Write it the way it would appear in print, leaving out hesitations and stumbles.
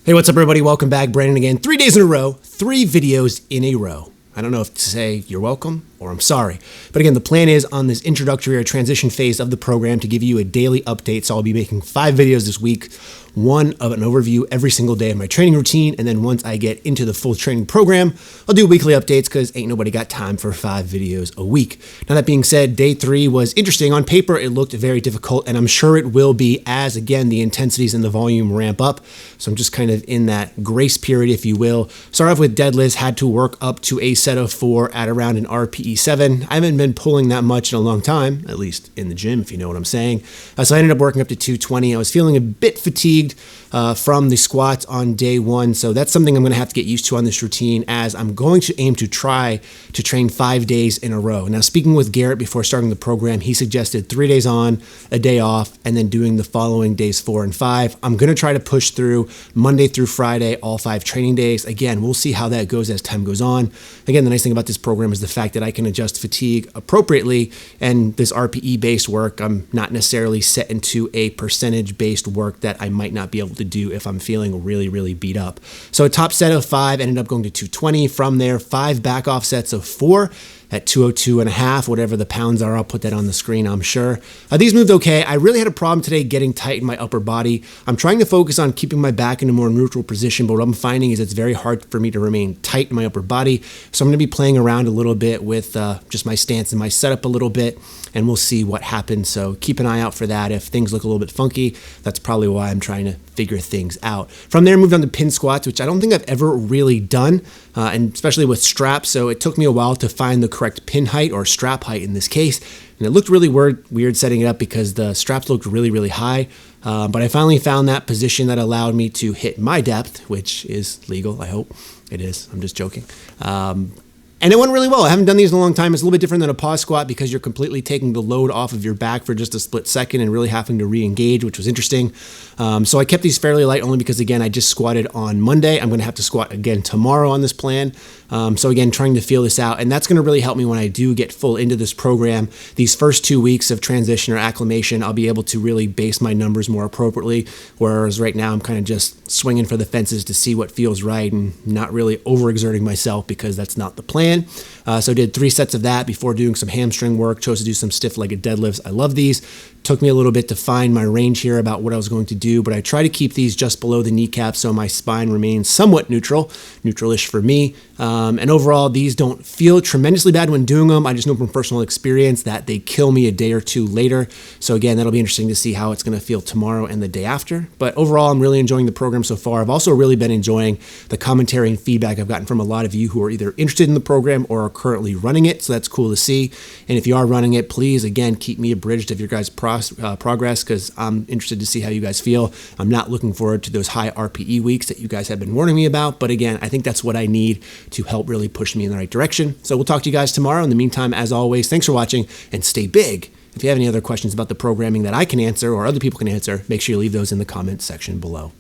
Hey, what's up, everybody? Welcome back. Brandon again. 3 days in a row, 3 videos in a row. I don't know if to say you're welcome or I'm sorry. But again, the plan is on this introductory or transition phase of the program to give you a daily update. So I'll be making 5 videos this week, one of an overview every single day of my training routine. And then once I get into the full training program, I'll do weekly updates because ain't nobody got time for 5 videos a week. Now, that being said, day 3 was interesting. On paper, it looked very difficult, and I'm sure it will be as, again, the intensities and the volume ramp up. So I'm just kind of in that grace period, if you will. Start off with deadlifts, had to work up to a set of 4 at around an RPE 7. I haven't been pulling that much in a long time, at least in the gym, if you know what I'm saying. So I ended up working up to 220. I was feeling a bit fatigued from the squats on day 1. So that's something I'm going to have to get used to on this routine, as I'm going to aim to try to train 5 days in a row. Now, speaking with Garrett before starting the program, he suggested 3 days on, a day off, and then doing the following days 4 and 5. I'm going to try to push through Monday through Friday, all 5 training days. Again, we'll see how that goes as time goes on. Again, the nice thing about this program is the fact that I can adjust fatigue appropriately, and this RPE-based work, I'm not necessarily set into a percentage-based work that I might not be able to do if I'm feeling really beat up. So a top set of 5 ended up going to 220. From there, 5 back off sets of 4 at 202.5, whatever the pounds are. I'll put that on the screen, I'm sure. These moved okay. I really had a problem today getting tight in my upper body. I'm trying to focus on keeping my back in a more neutral position, but what I'm finding is it's very hard for me to remain tight in my upper body. So I'm going to be playing around a little bit with just my stance and my setup a little bit, and we'll see what happens. So keep an eye out for that. If things look a little bit funky, that's probably why I'm trying to figure things out. From there, moved on to pin squats, which I don't think I've ever really done, and especially with straps. So it took me a while to find the correct pin height, or strap height in this case. And it looked really weird setting it up because the straps looked really high. But I finally found that position that allowed me to hit my depth, which is legal, I hope. It is. I'm just joking. And it went really well. I haven't done these in a long time. It's a little bit different than a pause squat because you're completely taking the load off of your back for just a split second and really having to re-engage, which was interesting. So I kept these fairly light only because, again, I just squatted on Monday. I'm going to have to squat again tomorrow on this plan. So again, trying to feel this out. And that's going to really help me when I do get full into this program. These first 2 weeks of transition or acclimation, I'll be able to really base my numbers more appropriately. Whereas right now I'm kind of just swinging for the fences to see what feels right and not really overexerting myself because that's not the plan. So I did 3 sets of that before doing some hamstring work. Chose to do some stiff-legged deadlifts. I love these. Took me a little bit to find my range here about what I was going to do, but I try to keep these just below the kneecap so my spine remains somewhat neutral-ish for me. And overall, these don't feel tremendously bad when doing them. I just know from personal experience that they kill me a day or 2 later. So again, that'll be interesting to see how it's going to feel tomorrow and the day after. But overall, I'm really enjoying the program so far. I've also really been enjoying the commentary and feedback I've gotten from a lot of you who are either interested in the program or are currently running it. So that's cool to see. And if you are running it, please, again, keep me abridged of your guys' progress, because I'm interested to see how you guys feel. I'm not looking forward to those high RPE weeks that you guys have been warning me about. But again, I think that's what I need to help really push me in the right direction. So we'll talk to you guys tomorrow. In the meantime, as always, thanks for watching and stay big. If you have any other questions about the programming that I can answer or other people can answer, make sure you leave those in the comments section below.